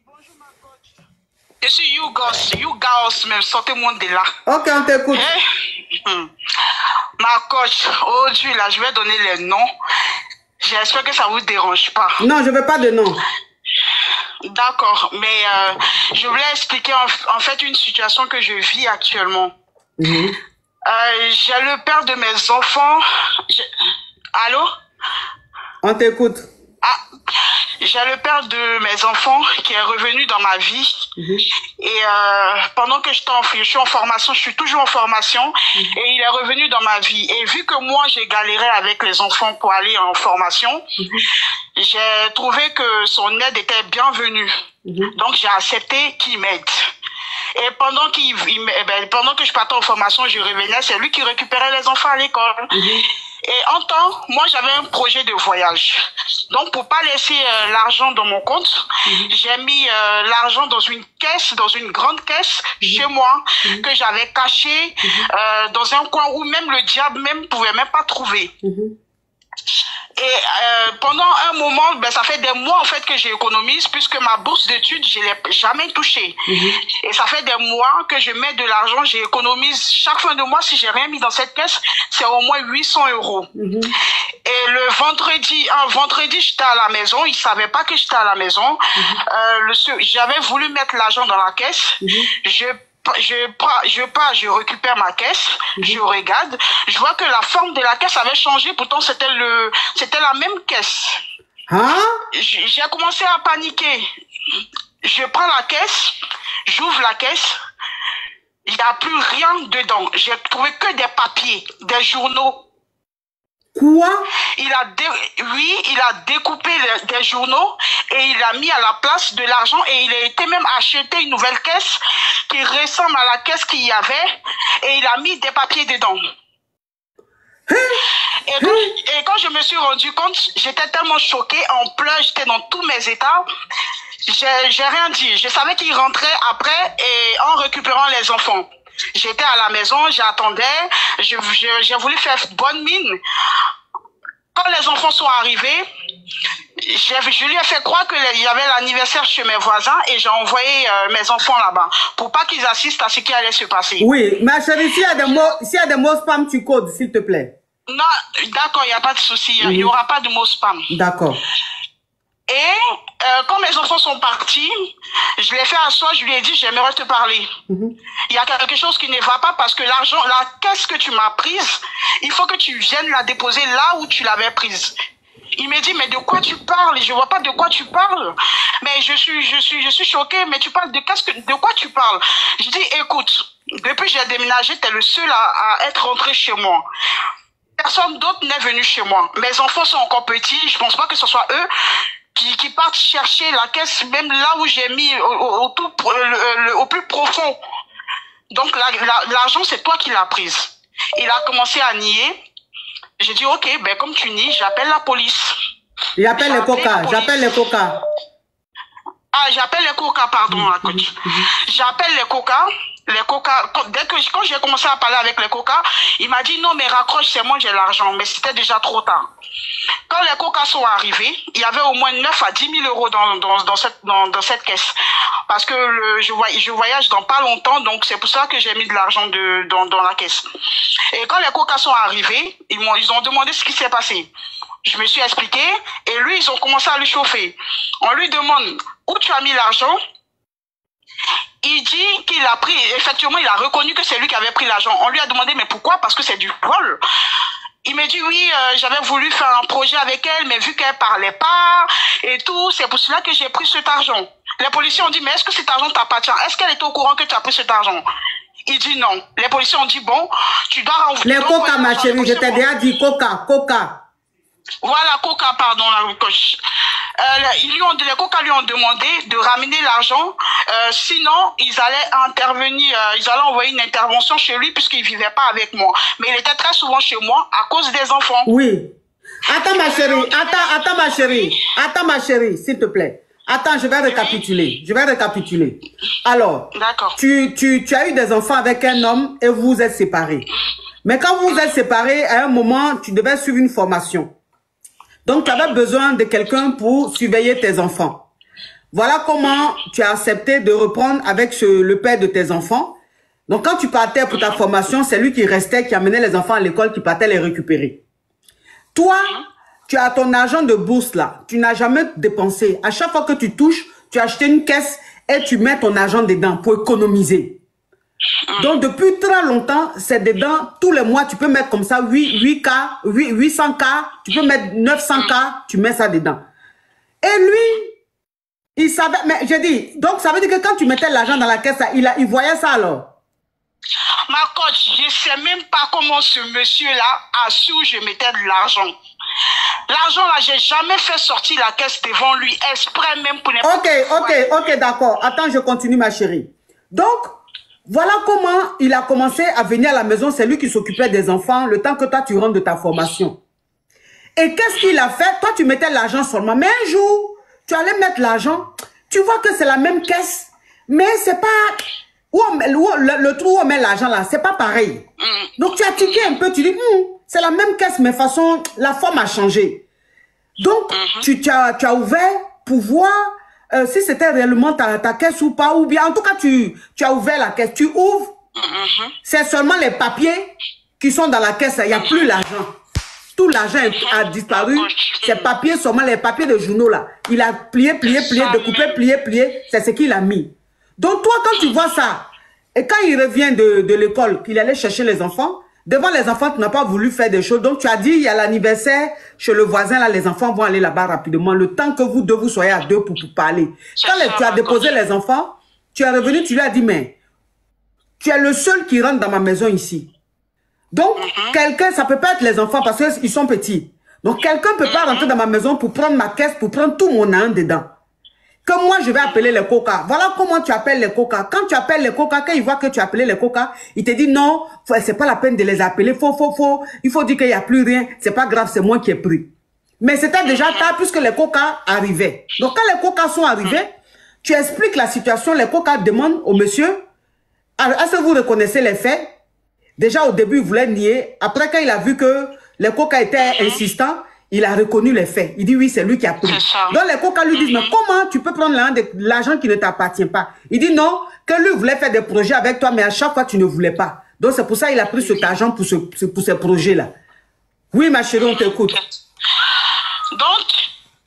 Bonjour ma coach. Je suis you girls, même sortez-moi de là. Ok, on t'écoute. Ma coach, aujourd'hui là, je vais donner les noms. J'espère que ça vous dérange pas. Non, je veux pas de nom. D'accord, mais je voulais expliquer en fait une situation que je vis actuellement. J'ai le père de mes enfants. Allô? On t'écoute. J'ai le père de mes enfants qui est revenu dans ma vie. Et pendant que je suis en formation, je suis toujours en formation, et il est revenu dans ma vie. Et vu que moi, j'ai galéré avec les enfants pour aller en formation, j'ai trouvé que son aide était bienvenue. Donc, j'ai accepté qu'il m'aide. Et pendant que je partais en formation, je revenais, c'est lui qui récupérait les enfants à l'école. Et en temps, moi, j'avais un projet de voyage. Donc, pour pas laisser l'argent dans mon compte, j'ai mis l'argent dans une caisse, dans une grande caisse chez moi, que j'avais cachée dans un coin où même le diable même pouvait même pas trouver. Et pendant un moment, ça fait des mois en fait que j'économise, puisque ma bourse d'études, je l'ai jamais touchée. Et ça fait des mois que je mets de l'argent, j'économise chaque fin de mois. Si j'ai rien mis dans cette caisse, c'est au moins 800 €. Et le vendredi, j'étais à la maison. Il savait pas que j'étais à la maison. J'avais voulu mettre l'argent dans la caisse. Je récupère ma caisse, je regarde, je vois que la forme de la caisse avait changé, pourtant c'était la même caisse. J'ai commencé à paniquer. Je prends la caisse, j'ouvre la caisse, il n'y a plus rien dedans. J'ai trouvé que des papiers, des journaux. Quoi? Il a découpé des journaux et il a mis à la place de l'argent, et il a été même acheté une nouvelle caisse qui ressemble à la caisse qu'il y avait, et il a mis des papiers dedans. Et quand je me suis rendu compte, j'étais tellement choquée, en pleurs, j'étais dans tous mes états. J'ai rien dit. Je savais qu'il rentrait après et en récupérant les enfants. J'étais à la maison, j'attendais, j'ai voulu faire bonne mine. Quand les enfants sont arrivés, je lui ai fait croire qu'il y avait l'anniversaire chez mes voisins, et j'ai envoyé mes enfants là-bas pour pas qu'ils assistent à ce qui allait se passer. Oui, ma chérie, s'il y a des mots spam, tu codes, s'il te plaît. Non, d'accord, il n'y a pas de souci. Il n'y aura pas de mots spam. D'accord. Et quand mes enfants sont partis, je l'ai fait asseoir, je lui ai dit, j'aimerais te parler. Il y a quelque chose qui ne va pas, parce que l'argent, la caisse que tu m'as prise, il faut que tu viennes la déposer là où tu l'avais prise. Il me dit, mais de quoi tu parles? Je vois pas de quoi tu parles. Mais je suis choquée, mais tu parles de quoi tu parles? Je dis, écoute, depuis que j'ai déménagé, tu es le seul à être rentré chez moi. Personne d'autre n'est venu chez moi. Mes enfants sont encore petits, je pense pas que ce soit eux qui partent chercher la caisse, même là où j'ai mis au plus profond. Donc l'argent, c'est toi qui l'as prise. Il a commencé à nier. J'ai dit, ok, ben comme tu nies, j'appelle la police. J'appelle les coca. Ah, j'appelle les coca, pardon, la coach. J'appelle les coca. Quand j'ai commencé à parler avec les coca, il m'a dit, non, mais raccroche, c'est moi, j'ai l'argent. Mais c'était déjà trop tard. Quand les coca sont arrivés, il y avait au moins 9 à 10 000 € dans cette caisse. Parce que je voyage dans pas longtemps, donc c'est pour ça que j'ai mis de l'argent dans la caisse. Et quand les coca sont arrivés, ils ont demandé ce qui s'est passé. Je me suis expliqué, et lui, ils ont commencé à lui chauffer. On lui demande, où tu as mis l'argent? Il dit qu'il a pris, effectivement, il a reconnu que c'est lui qui avait pris l'argent. On lui a demandé, mais pourquoi? Parce que c'est du vol. Il me dit, oui, j'avais voulu faire un projet avec elle, mais vu qu'elle parlait pas et tout, c'est pour cela que j'ai pris cet argent. Les policiers ont dit, mais est-ce que cet argent t'appartient? Est-ce qu'elle était au courant que tu as pris cet argent? Il dit non. Les policiers ont dit, bon, tu dois renvoyer. Les coca, ma chérie, je t'ai déjà dit coca. Voilà, coca, pardon, la coach. Les coca lui ont demandé de ramener l'argent, sinon ils allaient intervenir, ils allaient envoyer une intervention chez lui, puisqu'il ne vivait pas avec moi. Mais il était très souvent chez moi à cause des enfants. Oui. Attends ma chérie, s'il te plaît. Attends, je vais récapituler. Alors, tu as eu des enfants avec un homme et vous êtes séparés. Mais quand vous êtes séparés, à un moment, tu devais suivre une formation. Donc, tu avais besoin de quelqu'un pour surveiller tes enfants. voilà comment tu as accepté de reprendre avec le père de tes enfants. Donc, quand tu partais pour ta formation, c'est lui qui restait, qui amenait les enfants à l'école, qui partait les récupérer. Toi, tu as ton argent de bourse là. Tu n'as jamais dépensé. À chaque fois que tu touches, tu as acheté une caisse et tu mets ton argent dedans pour économiser. Donc, depuis très longtemps, c'est dedans. Tous les mois, tu peux mettre comme ça 8K, 800K, tu peux mettre 900K, tu mets ça dedans. Et lui, il savait, mais j'ai dit, donc ça veut dire que quand tu mettais l'argent dans la caisse, il voyait ça alors? Ma coach, je ne sais même pas comment ce monsieur-là a su où je mettais de l'argent. L'argent là, j'ai jamais fait sortir la caisse devant lui, exprès même pour ne pas... Ok, d'accord. Attends, je continue ma chérie. Donc, voilà comment il a commencé à venir à la maison. C'est lui qui s'occupait des enfants le temps que toi, tu rentres de ta formation. Et qu'est-ce qu'il a fait? Toi, tu mettais l'argent seulement. Mais un jour, tu allais mettre l'argent. Tu vois que c'est la même caisse. Mais c'est pas... le trou où on met l'argent là, c'est pas pareil. Donc, tu as tiqué un peu. Tu dis, c'est la même caisse, mais façon, la forme a changé. Donc, tu as ouvert pour voir... si c'était réellement ta caisse ou pas, ou bien en tout cas tu as ouvert la caisse, tu ouvres, c'est seulement les papiers qui sont dans la caisse, il n'y a plus l'argent. Tout l'argent a disparu, ces papiers, seulement les papiers de journaux là, il a plié, découpé, plié, c'est ce qu'il a mis. Donc toi quand tu vois ça, et quand il revient de l'école, qu'il allait chercher les enfants, devant les enfants, tu n'as pas voulu faire des choses. Donc, tu as dit, il y a l'anniversaire chez le voisin, là, les enfants vont aller là-bas rapidement. Le temps que vous deux, vous soyez à deux pour parler. Quand tu as déposé les enfants, tu es revenu, tu lui as dit, mais tu es le seul qui rentre dans ma maison ici. Donc, quelqu'un, ça peut pas être les enfants parce qu'ils sont petits. Donc, quelqu'un ne peut pas rentrer dans ma maison pour prendre ma caisse, pour prendre tout mon argent dedans. Que moi, je vais appeler les coca. Voilà comment tu appelles les coca. Quand tu appelles les coca, quand ils voient que tu as appelé les coca, ils te disent non, c'est pas la peine de les appeler. Il faut dire qu'il n'y a plus rien. C'est pas grave, c'est moi qui ai pris. Mais c'était déjà tard puisque les coca arrivaient. Donc, quand les coca sont arrivés, tu expliques la situation. Les coca demandent au monsieur, est-ce que vous reconnaissez les faits? Déjà, au début, il voulait nier. Après, quand il a vu que les coca étaient insistants, il a reconnu les faits. Il dit oui, c'est lui qui a pris. Donc les coca lui disent, mais comment tu peux prendre l'argent qui ne t'appartient pas? Il dit non, que lui voulait faire des projets avec toi, mais à chaque fois tu ne voulais pas. Donc c'est pour ça qu'il a pris cet argent pour ces projets-là. Oui, ma chérie, on t'écoute. Donc,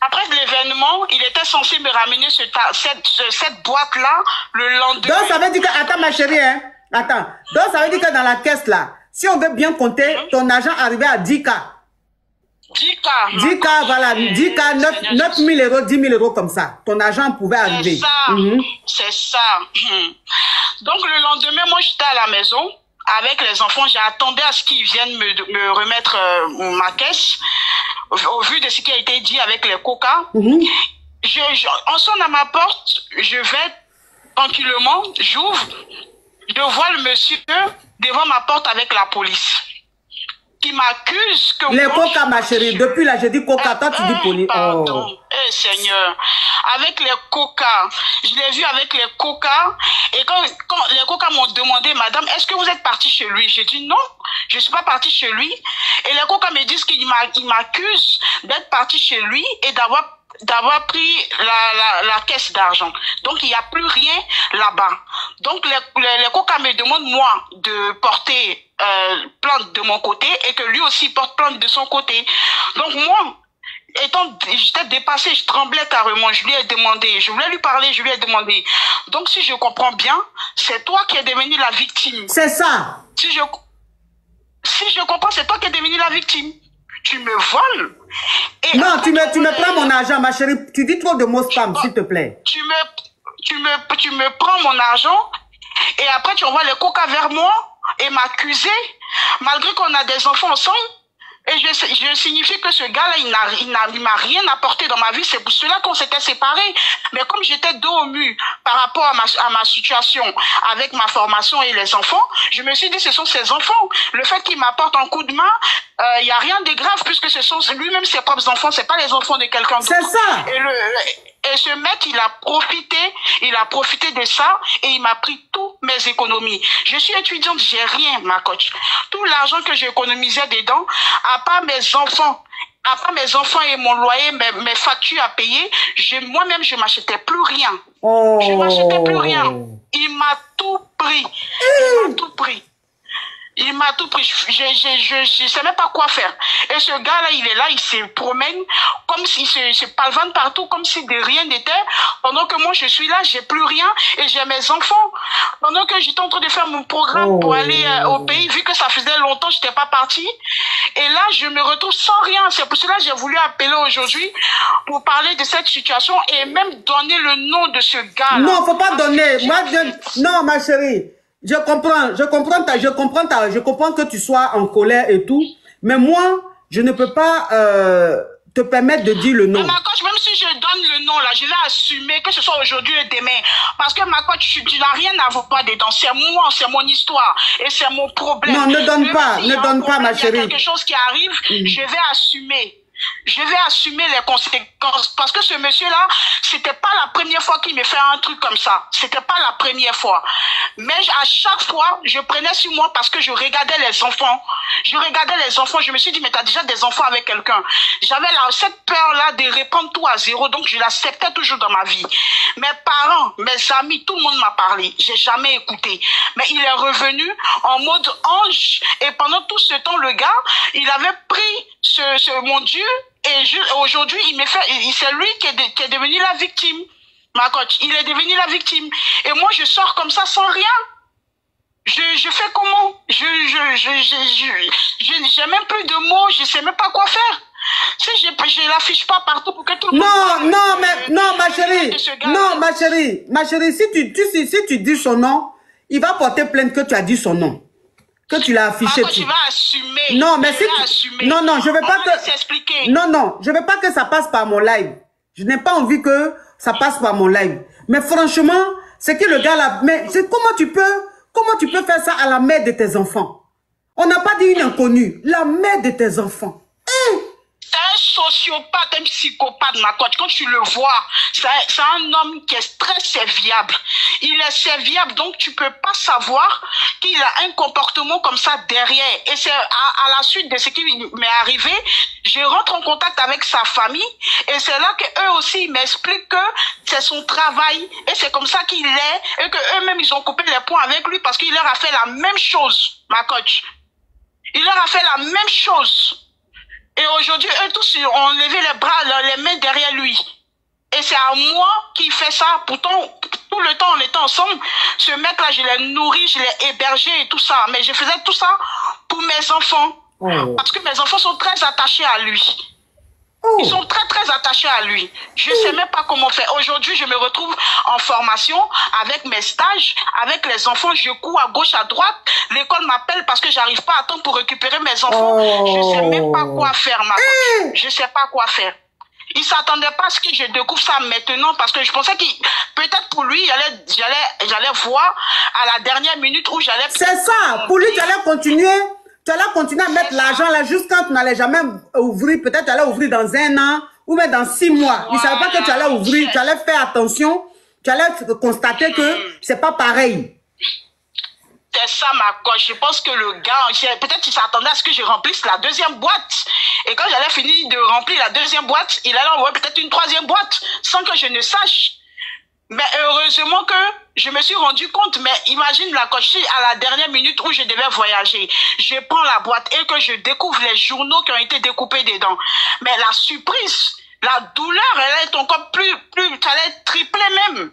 après l'événement, il était censé me ramener cette boîte-là le lendemain. Donc ça veut dire que, attends ma chérie, hein, attends. Donc ça veut dire que dans la caisse là, si on veut bien compter, ton argent arrivait à 10K. 10K, voilà, 10K, 9 000 euros, 10 000 euros comme ça. Ton argent pouvait arriver. C'est ça, c'est ça. Donc le lendemain, moi j'étais à la maison avec les enfants, j'attendais à ce qu'ils viennent me remettre ma caisse. Au vu de ce qui a été dit avec les coca, on sonne à ma porte, je vais tranquillement, j'ouvre, je vois le monsieur devant ma porte avec la police. Qui m'accuse que... Les coca, ma chérie. Depuis là, j'ai dit coca. Toi, tu dis police. Pardon. Seigneur. Avec les coca. Je l'ai vu avec les coca. Et quand les coca m'ont demandé, madame, est-ce que vous êtes partie chez lui? J'ai dit non, je ne suis pas partie chez lui. Et les coca me disent qu'ils m'accusent d'être partie chez lui et d'avoir pris la caisse d'argent. Donc, il n'y a plus rien là-bas. Donc, les coca me demandent, moi, de porter plainte de mon côté et que lui aussi porte plainte de son côté. Donc, moi, j'étais dépassée, je tremblais carrément. Je lui ai demandé, je voulais lui parler, je lui ai demandé. Donc, si je comprends bien, c'est toi qui es devenue la victime. C'est ça. Si je comprends, c'est toi qui es devenue la victime. Tu me voles. Et non, tu me prends mon argent, ma chérie. Tu dis trop de mots spam, s'il te plaît. Tu me prends mon argent et après tu envoies les coca vers moi et m'accuser, malgré qu'on a des enfants ensemble. Et je signifie que ce gars-là, il m'a rien apporté dans ma vie. C'est pour cela qu'on s'était séparés. Mais comme j'étais dos au mur par rapport à ma situation avec ma formation et les enfants, je me suis dit, ce sont ses enfants. Le fait qu'il m'apporte un coup de main, il n'y a rien de grave puisque ce sont lui-même ses propres enfants. C'est pas les enfants de quelqu'un d'autre. C'est ça. Et ce mec, il a profité de ça et il m'a pris tous mes économies. Je suis étudiante, j'ai rien, ma coach. Tout l'argent que j'économisais dedans, à part mes enfants après mes enfants et mon loyer, mes factures à payer, moi-même, je ne m'achetais plus rien. Oh. Je ne m'achetais plus rien. Il m'a tout pris. Il m'a tout pris. Il m'a tout pris. Je ne sais même pas quoi faire. Et ce gars-là, il est là, il se promène comme s'il se pavane partout, comme si de rien n'était. Pendant que moi, je suis là, j'ai plus rien et j'ai mes enfants. Pendant que j'étais en train de faire mon programme pour aller au pays, vu que ça faisait longtemps que je n'étais pas partie. Et là, je me retrouve sans rien. C'est pour cela que j'ai voulu appeler aujourd'hui pour parler de cette situation et même donner le nom de ce gars-là. Non, il ne faut pas donner. Non, ma chérie. Je comprends que tu sois en colère et tout, mais moi, je ne peux pas te permettre de dire le nom. Mais ma coach, même si je donne le nom, là, je vais assumer que ce soit aujourd'hui et demain. Parce que ma coach, tu n'as rien à voir dedans. C'est moi, c'est mon histoire et c'est mon problème. Non, ne donne pas, ma chérie. Il y a quelque chose qui arrive, je vais assumer. Je vais assumer les conséquences parce que ce monsieur-là, c'était pas la première fois qu'il me fait un truc comme ça. C'était pas la première fois. Mais à chaque fois, je prenais sur moi parce que je regardais les enfants. Je regardais les enfants. Je me suis dit, mais t'as déjà des enfants avec quelqu'un. J'avais cette peur-là de répandre tout à zéro. Donc, je l'acceptais toujours dans ma vie. Mes parents, mes amis, tout le monde m'a parlé. J'ai jamais écouté. Mais il est revenu en mode ange. Et pendant tout ce temps, le gars, il avait pris mon Dieu. Et aujourd'hui, c'est lui qui est devenu la victime. Ma coach, il est devenu la victime. Et moi, je sors comme ça sans rien. Je fais comment? J'ai même plus de mots, je sais même pas quoi faire. Si je l'affiche pas partout pour que tout le monde... Non, ma chérie, si tu dis son nom, il va porter plainte que tu as dit son nom. Que tu l'as affiché. Tu vas assumer. Non, mais si non, je veux pas que... Non, je veux pas que ça passe par mon live. Je n'ai pas envie que ça passe par mon live. Mais franchement, c'est que le gars là... Mais comment tu peux faire ça à la mère de tes enfants? On n'a pas dit une inconnue. La mère de tes enfants. C'est un sociopathe, un psychopathe, ma coach. Quand tu le vois, c'est un homme qui est très serviable. Il est serviable, donc tu peux pas savoir qu'il a un comportement comme ça derrière. Et c'est à la suite de ce qui m'est arrivé, je rentre en contact avec sa famille et c'est là qu'eux aussi m'expliquent que c'est son travail et c'est comme ça qu'il est et qu'eux-mêmes ils ont coupé les points avec lui parce qu'il leur a fait la même chose, ma coach. Il leur a fait la même chose. Et aujourd'hui, eux tous ont levé les bras, les mains derrière lui. Et c'est à moi qui fait ça. Pourtant, tout le temps, on était ensemble. Ce mec-là, je l'ai nourri, je l'ai hébergé et tout ça. Mais je faisais tout ça pour mes enfants. Oh. Parce que mes enfants sont très attachés à lui. Oh. Ils sont très, très attachés à lui. Je ne sais même pas comment faire. Aujourd'hui, je me retrouve en formation avec mes stages, avec les enfants. Je cours à gauche, à droite. L'école m'appelle parce que j'arrive pas à temps pour récupérer mes enfants. Oh. Je ne sais même pas quoi faire, ma coach. Je ne sais pas quoi faire. Il ne s'attendait pas à ce que je découvre ça maintenant parce que je pensais que peut-être pour lui, j'allais voir à la dernière minute où j'allais... C'est ça. Pour lui, tu allais continuer. Tu allais continuer à mettre l'argent là jusqu'à tu n'allais jamais ouvrir. Peut-être tu allais ouvrir dans 1 an ou même dans 6 mois. Il ne savait pas que tu allais ouvrir. Tu allais faire attention. Tu allais constater que c'est pas pareil. C'est ça ma coche. Je pense que le gars, peut-être qu'il s'attendait à ce que je remplisse la 2e boîte. Et quand j'allais finir de remplir la 2e boîte, il allait envoyer peut-être une 3e boîte sans que je ne sache. Mais heureusement que je me suis rendu compte, mais imagine la coach, à la dernière minute où je devais voyager, je prends la boîte et que je découvre les journaux qui ont été découpés dedans. Mais la surprise, la douleur, elle est encore plus, ça allait être triplé même.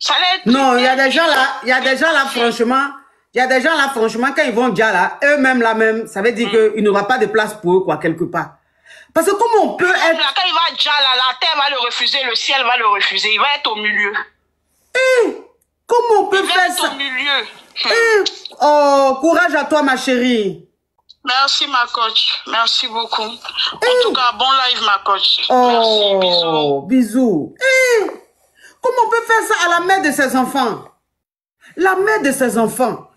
Ça allait être non, il y a des gens là, franchement, quand ils vont déjà là, eux-mêmes là même, ça veut dire qu'il n'y aura pas de place pour eux, quoi, quelque part. Parce que comment on peut être... Quand il va déjà là, la terre va le refuser, le ciel va le refuser. Il va être au milieu. Comment on peut faire ça? Au milieu. Oh, courage à toi, ma chérie. Merci, ma coach. Merci beaucoup. En tout cas, bon live, ma coach. Oh, merci, bisous. Comment on peut faire ça à la mère de ses enfants? La mère de ses enfants.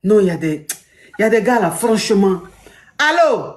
Non, il y a des gars là, franchement. Allô?